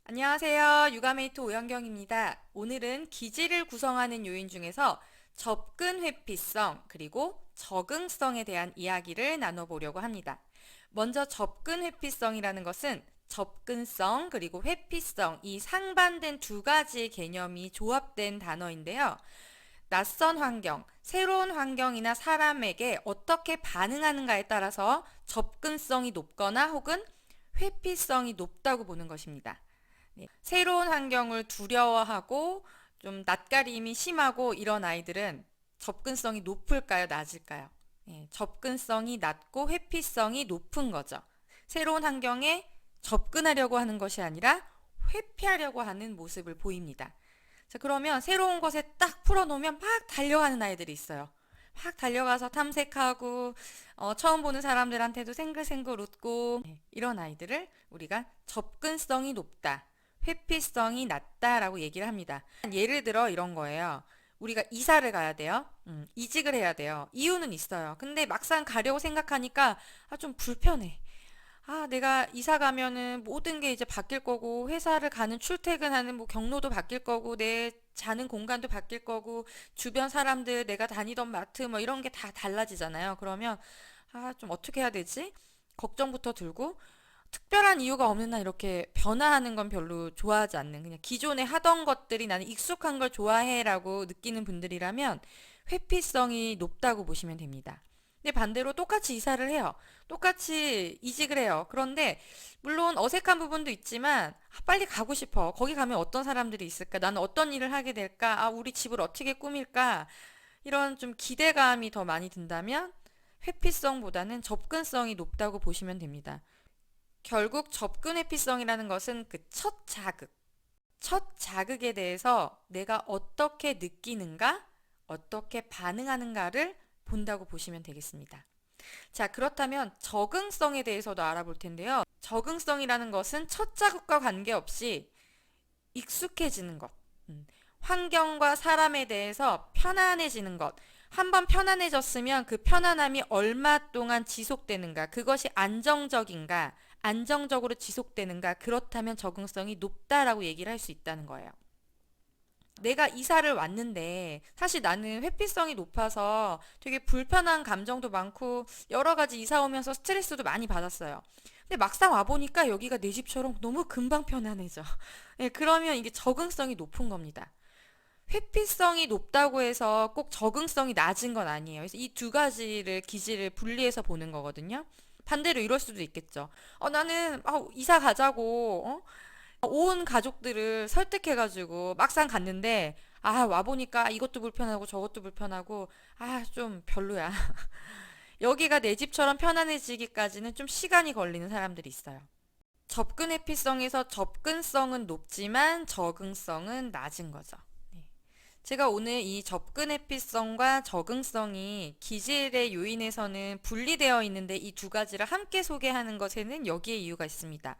안녕하세요. 육아메이트 오영경입니다. 오늘은 기질을 구성하는 요인 중에서 접근 회피성 그리고 적응성에 대한 이야기를 나눠보려고 합니다. 먼저 접근 회피성이라는 것은 접근성 그리고 회피성 이 상반된 두 가지 개념이 조합된 단어인데요. 낯선 환경, 새로운 환경이나 사람에게 어떻게 반응하는가에 따라서 접근성이 높거나 혹은 회피성이 높다고 보는 것입니다. 네. 새로운 환경을 두려워하고 좀 낯가림이 심하고 이런 아이들은 접근성이 높을까요, 낮을까요? 접근성이 낮고 회피성이 높은 거죠. 새로운 환경에 접근하려고 하는 것이 아니라 회피하려고 하는 모습을 보입니다. 자, 그러면 새로운 것에 딱 풀어놓으면 막 달려가는 아이들이 있어요. 막 달려가서 탐색하고 처음 보는 사람들한테도 생글생글 웃고 이런 아이들을 우리가 접근성이 높다, 회피성이 낮다라고 얘기를 합니다. 예를 들어 이런 거예요. 우리가 이사를 가야 돼요. 이직을 해야 돼요. 이유는 있어요. 근데 막상 가려고 생각하니까 좀 불편해. 내가 이사 가면은 모든 게 이제 바뀔 거고, 회사를 가는 출퇴근하는 뭐 경로도 바뀔 거고, 내 자는 공간도 바뀔 거고, 주변 사람들, 내가 다니던 마트 뭐 이런 게 다 달라지잖아요. 그러면, 좀 어떻게 해야 되지? 걱정부터 들고, 특별한 이유가 없는 한 이렇게 변화하는 건 별로 좋아하지 않는, 그냥 기존에 하던 것들이 나는 익숙한 걸 좋아해라고 느끼는 분들이라면, 회피성이 높다고 보시면 됩니다. 근데 반대로 똑같이 이사를 해요. 똑같이 이직을 해요. 그런데 물론 어색한 부분도 있지만 빨리 가고 싶어. 거기 가면 어떤 사람들이 있을까? 나는 어떤 일을 하게 될까? 우리 집을 어떻게 꾸밀까? 이런 좀 기대감이 더 많이 든다면 회피성보다는 접근성이 높다고 보시면 됩니다. 결국 접근 회피성이라는 것은 그 첫 자극에 대해서 내가 어떻게 느끼는가, 어떻게 반응하는가를 본다고 보시면 되겠습니다. 자, 그렇다면 적응성에 대해서도 알아볼 텐데요. 적응성이라는 것은 첫 자극과 관계없이 익숙해지는 것, 환경과 사람에 대해서 편안해지는 것. 한번 편안해졌으면 그 편안함이 얼마 동안 지속되는가, 그것이 안정적인가, 안정적으로 지속되는가, 그렇다면 적응성이 높다라고 얘기를 할 수 있다는 거예요. 내가 이사를 왔는데 사실 나는 회피성이 높아서 되게 불편한 감정도 많고 여러 가지 이사 오면서 스트레스도 많이 받았어요. 근데 막상 와보니까 여기가 내 집처럼 너무 금방 편안해져. 그러면 이게 적응성이 높은 겁니다. 회피성이 높다고 해서 꼭 적응성이 낮은 건 아니에요. 그래서 이 두 가지를 기질을 분리해서 보는 거거든요. 반대로 이럴 수도 있겠죠. 나는 이사 가자고 온 가족들을 설득해가지고 막상 갔는데 와보니까 이것도 불편하고 저것도 불편하고 좀 별로야. 여기가 내 집처럼 편안해지기까지는 좀 시간이 걸리는 사람들이 있어요. 접근 회피성에서 접근성은 높지만 적응성은 낮은 거죠. 네. 제가 오늘 이 접근 회피성과 적응성이 기질의 요인에서는 분리되어 있는데 이 두 가지를 함께 소개하는 것에는 여기에 이유가 있습니다.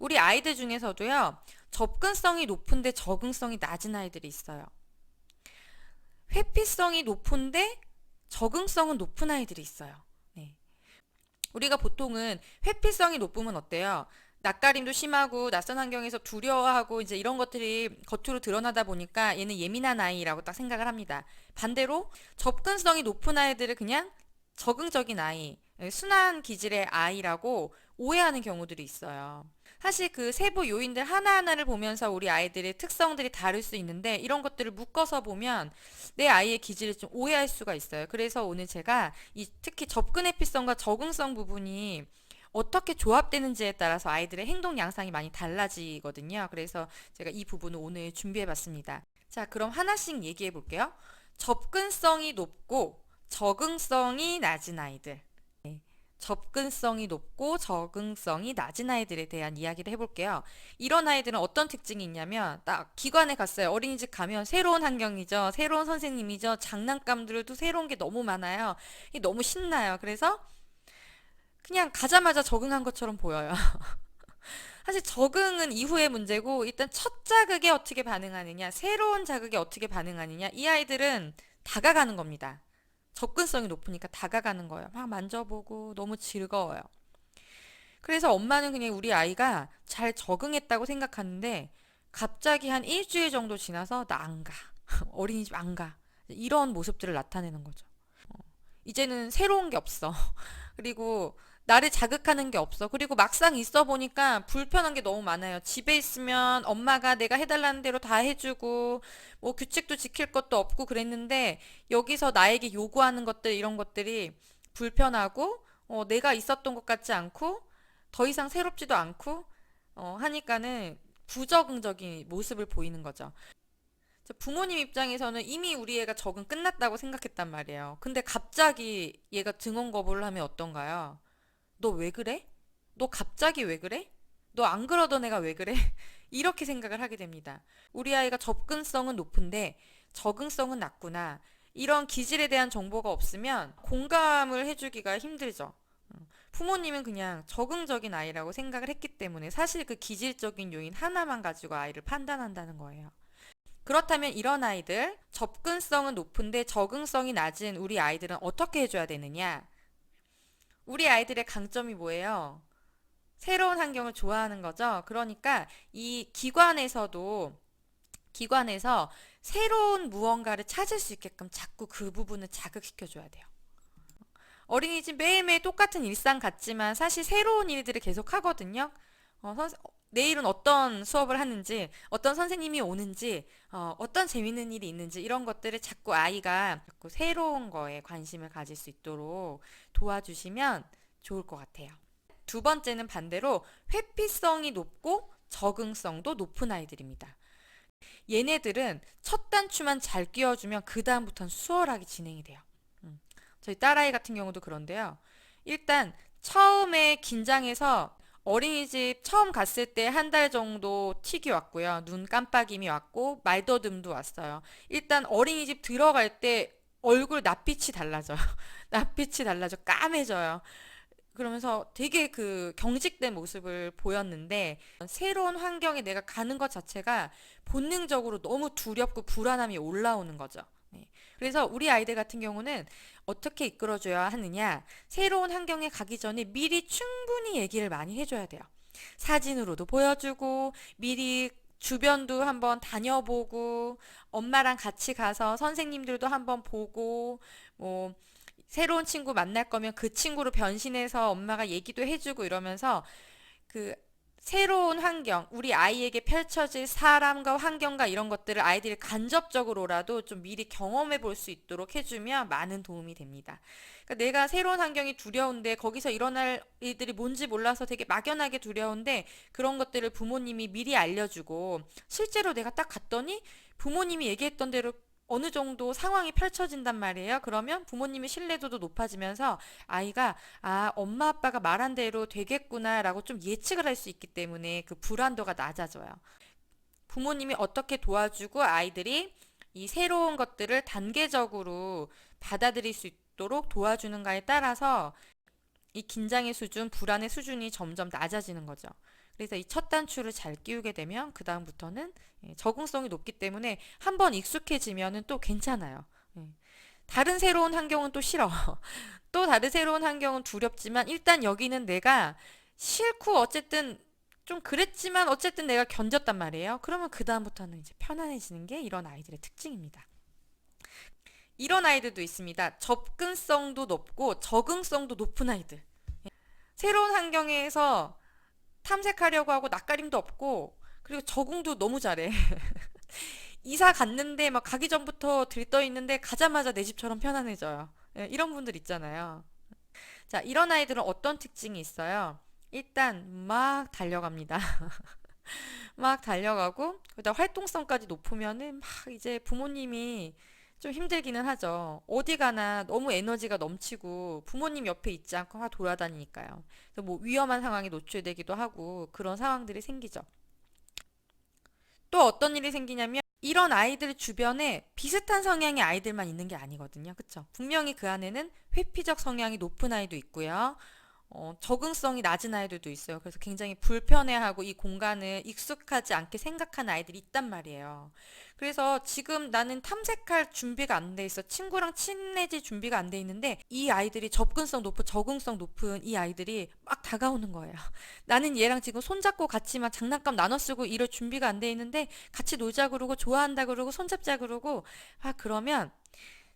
우리 아이들 중에서도요, 접근성이 높은데 적응성이 낮은 아이들이 있어요. 회피성이 높은데 적응성은 높은 아이들이 있어요. 네. 우리가 보통은 회피성이 높으면 어때요? 낯가림도 심하고 낯선 환경에서 두려워하고 이제 이런 것들이 겉으로 드러나다 보니까 얘는 예민한 아이라고 딱 생각을 합니다. 반대로 접근성이 높은 아이들을 그냥 적응적인 아이, 순한 기질의 아이라고 오해하는 경우들이 있어요. 사실 그 세부 요인들 하나하나를 보면서 우리 아이들의 특성들이 다를 수 있는데 이런 것들을 묶어서 보면 내 아이의 기질을 좀 오해할 수가 있어요. 그래서 오늘 제가 특히 접근 회피성과 적응성 부분이 어떻게 조합되는지에 따라서 아이들의 행동 양상이 많이 달라지거든요. 그래서 제가 이 부분을 오늘 준비해 봤습니다. 자, 그럼 하나씩 얘기해 볼게요. 접근성이 높고 적응성이 낮은 아이들. 접근성이 높고 적응성이 낮은 아이들에 대한 이야기를 해볼게요. 이런 아이들은 어떤 특징이 있냐면 딱 기관에 갔어요. 어린이집 가면 새로운 환경이죠. 새로운 선생님이죠. 장난감들도 새로운 게 너무 많아요. 너무 신나요. 그래서 그냥 가자마자 적응한 것처럼 보여요. 사실 적응은 이후의 문제고 일단 첫 자극에 어떻게 반응하느냐, 새로운 자극에 어떻게 반응하느냐, 이 아이들은 다가가는 겁니다. 접근성이 높으니까 다가가는 거예요. 막 만져보고 너무 즐거워요. 그래서 엄마는 그냥 우리 아이가 잘 적응했다고 생각하는데 갑자기 한 일주일 정도 지나서 나 안 가. 어린이집 안 가. 이런 모습들을 나타내는 거죠. 이제는 새로운 게 없어. 그리고 나를 자극하는 게 없어. 그리고 막상 있어 보니까 불편한 게 너무 많아요. 집에 있으면 엄마가 내가 해달라는 대로 다 해주고, 뭐 규칙도 지킬 것도 없고 그랬는데, 여기서 나에게 요구하는 것들, 이런 것들이 불편하고, 내가 있었던 것 같지 않고, 더 이상 새롭지도 않고, 하니까는 부적응적인 모습을 보이는 거죠. 부모님 입장에서는 이미 우리 애가 적응 끝났다고 생각했단 말이에요. 근데 갑자기 얘가 등원 거부를 하면 어떤가요? 너 왜 그래? 너 갑자기 왜 그래? 너 안 그러던 애가 왜 그래? 이렇게 생각을 하게 됩니다. 우리 아이가 접근성은 높은데 적응성은 낮구나. 이런 기질에 대한 정보가 없으면 공감을 해주기가 힘들죠. 부모님은 그냥 적응적인 아이라고 생각을 했기 때문에 사실 그 기질적인 요인 하나만 가지고 아이를 판단한다는 거예요. 그렇다면 이런 아이들, 접근성은 높은데 적응성이 낮은 우리 아이들은 어떻게 해줘야 되느냐? 우리 아이들의 강점이 뭐예요? 새로운 환경을 좋아하는 거죠. 그러니까 이 기관에서 새로운 무언가를 찾을 수 있게끔 자꾸 그 부분을 자극시켜줘야 돼요. 어린이집 매일매일 똑같은 일상 같지만 사실 새로운 일들을 계속 하거든요. 내일은 어떤 수업을 하는지, 어떤 선생님이 오는지, 어떤 재밌는 일이 있는지 이런 것들을 자꾸 아이가 자꾸 새로운 거에 관심을 가질 수 있도록 도와주시면 좋을 것 같아요. 두 번째는 반대로 회피성이 높고 적응성도 높은 아이들입니다. 얘네들은 첫 단추만 잘 끼워주면 그 다음부터는 수월하게 진행이 돼요. 저희 딸아이 같은 경우도 그런데요. 일단 처음에 긴장해서 어린이집 처음 갔을 때 한 달 정도 틱이 왔고요. 눈 깜빡임이 왔고 말더듬도 왔어요. 일단 어린이집 들어갈 때 얼굴 낯빛이 달라져요. 낯빛이 달라져 까매져요. 그러면서 되게 그 경직된 모습을 보였는데 새로운 환경에 내가 가는 것 자체가 본능적으로 너무 두렵고 불안함이 올라오는 거죠. 네. 그래서 우리 아이들 같은 경우는 어떻게 이끌어줘야 하느냐? 새로운 환경에 가기 전에 미리 충분히 얘기를 많이 해줘야 돼요. 사진으로도 보여주고 미리 주변도 한번 다녀보고 엄마랑 같이 가서 선생님들도 한번 보고 뭐 새로운 친구 만날 거면 그 친구로 변신해서 엄마가 얘기도 해주고 이러면서 그 새로운 환경, 우리 아이에게 펼쳐질 사람과 환경과 이런 것들을 아이들이 간접적으로라도 좀 미리 경험해 볼 수 있도록 해주면 많은 도움이 됩니다. 그러니까 내가 새로운 환경이 두려운데 거기서 일어날 일들이 뭔지 몰라서 되게 막연하게 두려운데 그런 것들을 부모님이 미리 알려주고 실제로 내가 딱 갔더니 부모님이 얘기했던 대로 어느 정도 상황이 펼쳐진단 말이에요. 그러면 부모님의 신뢰도도 높아지면서 아이가 엄마 아빠가 말한 대로 되겠구나라고 좀 예측을 할 수 있기 때문에 그 불안도가 낮아져요. 부모님이 어떻게 도와주고 아이들이 이 새로운 것들을 단계적으로 받아들일 수 있도록 도와주는가에 따라서 이 긴장의 수준, 불안의 수준이 점점 낮아지는 거죠. 그래서 이 첫 단추를 잘 끼우게 되면 그 다음부터는 적응성이 높기 때문에 한번 익숙해지면은 또 괜찮아요. 예. 다른 새로운 환경은 또 싫어. 또 다른 새로운 환경은 두렵지만 일단 여기는 내가 싫고 어쨌든 좀 그랬지만 어쨌든 내가 견뎠단 말이에요. 그러면 그 다음부터는 이제 편안해지는 게 이런 아이들의 특징입니다. 이런 아이들도 있습니다. 접근성도 높고 적응성도 높은 아이들. 새로운 환경에서 탐색하려고 하고 낯가림도 없고 그리고 적응도 너무 잘해. 이사 갔는데 막 가기 전부터 들떠 있는데 가자마자 내 집처럼 편안해져요. 예, 이런 분들 있잖아요. 자, 이런 아이들은 어떤 특징이 있어요? 일단 막 달려갑니다. 막 달려가고 그다음 활동성까지 높으면은 막 이제 부모님이 좀 힘들기는 하죠. 어디 가나 너무 에너지가 넘치고 부모님 옆에 있지 않고 막 돌아다니니까요. 그래서 뭐 위험한 상황에 노출되기도 하고 그런 상황들이 생기죠. 또 어떤 일이 생기냐면 이런 아이들 주변에 비슷한 성향의 아이들만 있는 게 아니거든요. 그쵸? 분명히 그 안에는 회피적 성향이 높은 아이도 있고요. 적응성이 낮은 아이들도 있어요. 그래서 굉장히 불편해하고 이 공간을 익숙하지 않게 생각하는 아이들이 있단 말이에요. 그래서 지금 나는 탐색할 준비가 안 돼 있어. 친구랑 친해질 준비가 안 돼 있는데 이 아이들이 접근성 높은, 적응성 높은 이 아이들이 막 다가오는 거예요. 나는 얘랑 지금 손잡고 같이 막 장난감 나눠 쓰고 이럴 준비가 안 돼 있는데 같이 놀자 그러고 좋아한다 그러고 손잡자 그러고 그러면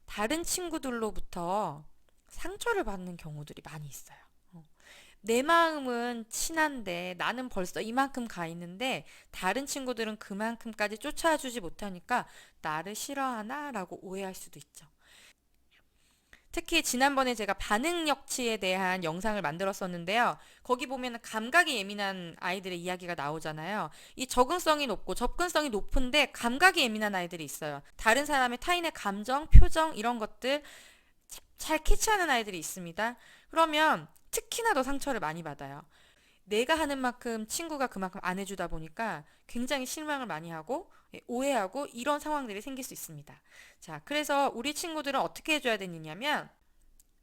다른 친구들로부터 상처를 받는 경우들이 많이 있어요. 어. 내 마음은 친한데 나는 벌써 이만큼 가 있는데 다른 친구들은 그만큼까지 쫓아주지 못하니까 나를 싫어하나? 라고 오해할 수도 있죠. 특히 지난번에 제가 반응 역치에 대한 영상을 만들었었는데요. 거기 보면 감각이 예민한 아이들의 이야기가 나오잖아요. 이 적응성이 높고 접근성이 높은데 감각이 예민한 아이들이 있어요. 다른 사람의 타인의 감정, 표정 이런 것들 잘 캐치하는 아이들이 있습니다. 그러면 특히나 더 상처를 많이 받아요. 내가 하는 만큼 친구가 그만큼 안 해주다 보니까 굉장히 실망을 많이 하고 오해하고 이런 상황들이 생길 수 있습니다. 자, 그래서 우리 친구들은 어떻게 해줘야 되느냐면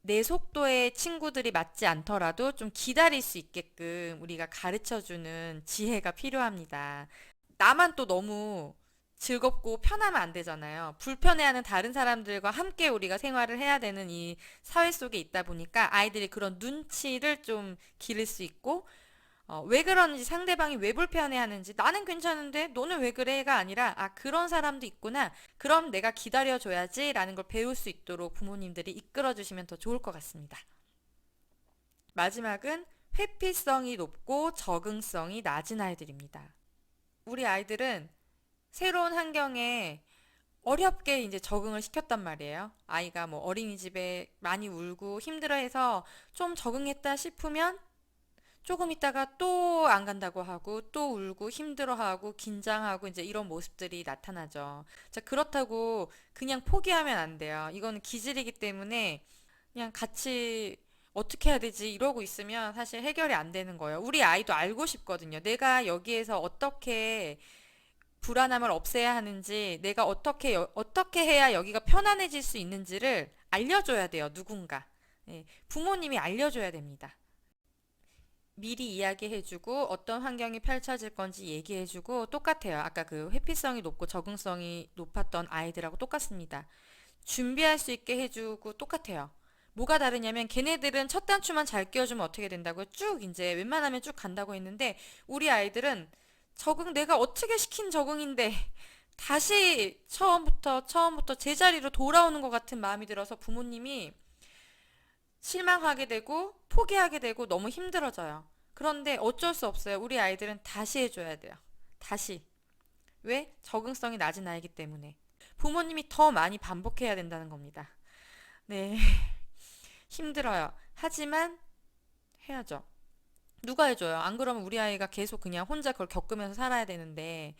내 속도의 친구들이 맞지 않더라도 좀 기다릴 수 있게끔 우리가 가르쳐주는 지혜가 필요합니다. 나만 또 너무 즐겁고 편하면 안 되잖아요. 불편해하는 다른 사람들과 함께 우리가 생활을 해야 되는 이 사회 속에 있다 보니까 아이들이 그런 눈치를 좀 기를 수 있고 왜 그러는지 상대방이 왜 불편해하는지 나는 괜찮은데 너는 왜 그래가 아니라 그런 사람도 있구나 그럼 내가 기다려줘야지 라는 걸 배울 수 있도록 부모님들이 이끌어주시면 더 좋을 것 같습니다. 마지막은 회피성이 높고 적응성이 낮은 아이들입니다. 우리 아이들은 새로운 환경에 어렵게 이제 적응을 시켰단 말이에요. 아이가 뭐 어린이집에 많이 울고 힘들어해서 좀 적응했다 싶으면 조금 있다가 또 안 간다고 하고 또 울고 힘들어하고 긴장하고 이제 이런 모습들이 나타나죠. 자, 그렇다고 그냥 포기하면 안 돼요. 이거는 기질이기 때문에 그냥 같이 어떻게 해야 되지 이러고 있으면 사실 해결이 안 되는 거예요. 우리 아이도 알고 싶거든요. 내가 여기에서 어떻게 불안함을 없애야 하는지, 내가 어떻게 해야 여기가 편안해질 수 있는지를 알려줘야 돼요, 누군가. 예, 부모님이 알려줘야 됩니다. 미리 이야기해주고 어떤 환경이 펼쳐질 건지 얘기해주고 똑같아요. 아까 그 회피성이 높고 적응성이 높았던 아이들하고 똑같습니다. 준비할 수 있게 해주고 똑같아요. 뭐가 다르냐면 걔네들은 첫 단추만 잘 끼워주면 어떻게 된다고요? 쭉 이제 웬만하면 쭉 간다고 했는데 우리 아이들은 적응 내가 어떻게 시킨 적응인데 다시 처음부터 제자리로 돌아오는 것 같은 마음이 들어서 부모님이 실망하게 되고 포기하게 되고 너무 힘들어져요. 그런데 어쩔 수 없어요. 우리 아이들은 다시 해줘야 돼요. 다시. 왜? 적응성이 낮은 아이기 때문에. 부모님이 더 많이 반복해야 된다는 겁니다. 네. 힘들어요. 하지만 해야죠. 누가 해줘요? 안 그러면 우리 아이가 계속 그냥 혼자 그걸 겪으면서 살아야 되는데,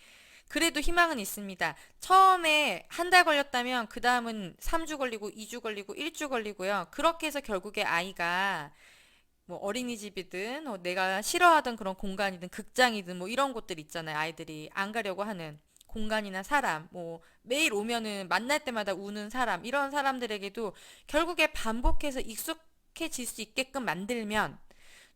그래도 희망은 있습니다. 처음에 한 달 걸렸다면, 그 다음은 3주 걸리고, 2주 걸리고, 1주 걸리고요. 그렇게 해서 결국에 아이가 뭐 어린이집이든, 내가 싫어하던 그런 공간이든, 극장이든, 뭐 이런 곳들 있잖아요. 아이들이 안 가려고 하는 공간이나 사람, 뭐 매일 오면은 만날 때마다 우는 사람, 이런 사람들에게도 결국에 반복해서 익숙해질 수 있게끔 만들면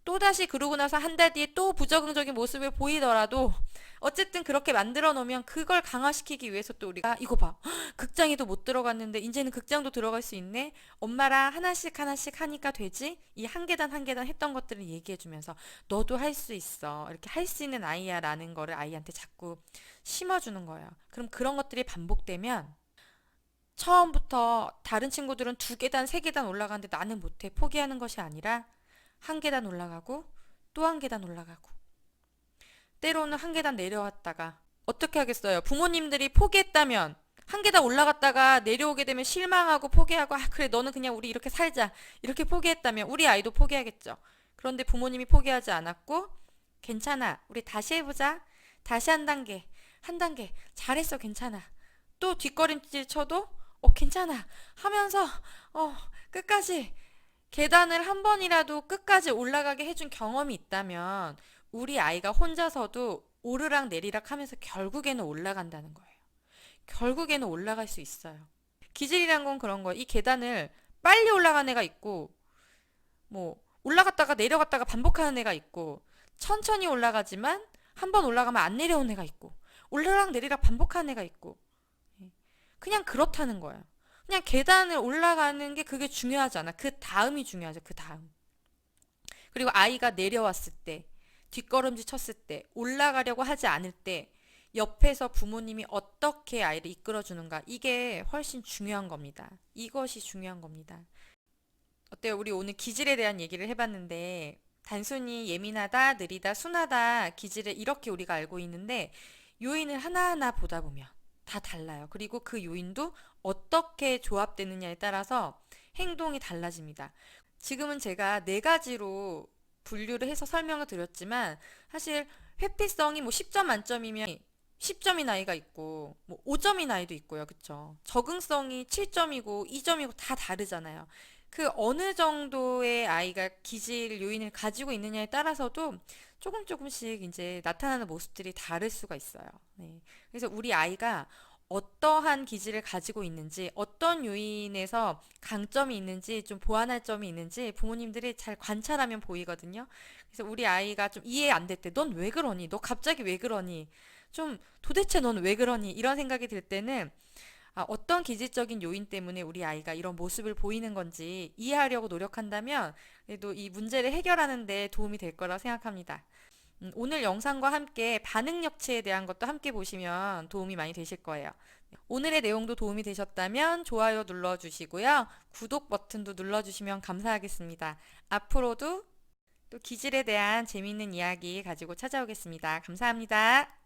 또다시 그러고 나서 한 달 뒤에 또 부적응적인 모습을 보이더라도 어쨌든 그렇게 만들어 놓으면 그걸 강화시키기 위해서 또 우리가 이거 봐. 극장에도 못 들어갔는데 이제는 극장도 들어갈 수 있네. 엄마랑 하나씩 하나씩 하니까 되지. 이 한 계단 한 계단 했던 것들을 얘기해 주면서 너도 할 수 있어. 이렇게 할 수 있는 아이야 라는 거를 아이한테 자꾸 심어주는 거예요. 그럼 그런 것들이 반복되면 처음부터 다른 친구들은 두 계단, 세 계단 올라가는데 나는 못해. 포기하는 것이 아니라 한 계단 올라가고 또 한 계단 올라가고 때로는 한 계단 내려왔다가 어떻게 하겠어요? 부모님들이 포기했다면 한 계단 올라갔다가 내려오게 되면 실망하고 포기하고 그래 너는 그냥 우리 이렇게 살자 이렇게 포기했다면 우리 아이도 포기하겠죠. 그런데 부모님이 포기하지 않았고 괜찮아 우리 다시 해보자 다시 한 단계 잘했어 괜찮아 또 뒷걸음질 쳐도 괜찮아 하면서 끝까지 계단을 한 번이라도 끝까지 올라가게 해준 경험이 있다면 우리 아이가 혼자서도 오르락 내리락 하면서 결국에는 올라간다는 거예요. 결국에는 올라갈 수 있어요. 기질이란 건 그런 거예요. 이 계단을 빨리 올라간 애가 있고 뭐 올라갔다가 내려갔다가 반복하는 애가 있고, 천천히 올라가지만 한 번 올라가면 안 내려온 애가 있고, 올라락 내리락 반복하는 애가 있고, 그냥 그렇다는 거예요. 그냥 계단을 올라가는 게 그게 중요하지 않아. 그 다음이 중요하죠. 그 다음. 그리고 아이가 내려왔을 때, 뒷걸음질 쳤을 때, 올라가려고 하지 않을 때, 옆에서 부모님이 어떻게 아이를 이끌어주는가. 이게 훨씬 중요한 겁니다. 이것이 중요한 겁니다. 어때요? 우리 오늘 기질에 대한 얘기를 해봤는데, 단순히 예민하다, 느리다, 순하다, 기질을 이렇게 우리가 알고 있는데, 요인을 하나하나 보다 보면 다 달라요. 그리고 그 요인도 어떻게 조합되느냐에 따라서 행동이 달라집니다. 지금은 제가 네 가지로 분류를 해서 설명을 드렸지만, 사실 회피성이 뭐 10점 만점이면 10점인 아이가 있고, 뭐 5점인 아이도 있고요. 그쵸? 적응성이 7점이고 2점이고 다 다르잖아요. 그 어느 정도의 아이가 기질 요인을 가지고 있느냐에 따라서도 조금씩 이제 나타나는 모습들이 다를 수가 있어요. 네. 그래서 우리 아이가 어떠한 기질을 가지고 있는지, 어떤 요인에서 강점이 있는지, 좀 보완할 점이 있는지 부모님들이 잘 관찰하면 보이거든요. 그래서 우리 아이가 좀 이해 안 될 때, 넌 왜 그러니? 너 갑자기 왜 그러니? 좀 도대체 넌 왜 그러니? 이런 생각이 들 때는 어떤 기질적인 요인 때문에 우리 아이가 이런 모습을 보이는 건지 이해하려고 노력한다면 그래도 이 문제를 해결하는 데 도움이 될 거라 생각합니다. 오늘 영상과 함께 반응역체에 대한 것도 함께 보시면 도움이 많이 되실 거예요. 오늘의 내용도 도움이 되셨다면 좋아요 눌러주시고요. 구독 버튼도 눌러주시면 감사하겠습니다. 앞으로도 또 기질에 대한 재미있는 이야기 가지고 찾아오겠습니다. 감사합니다.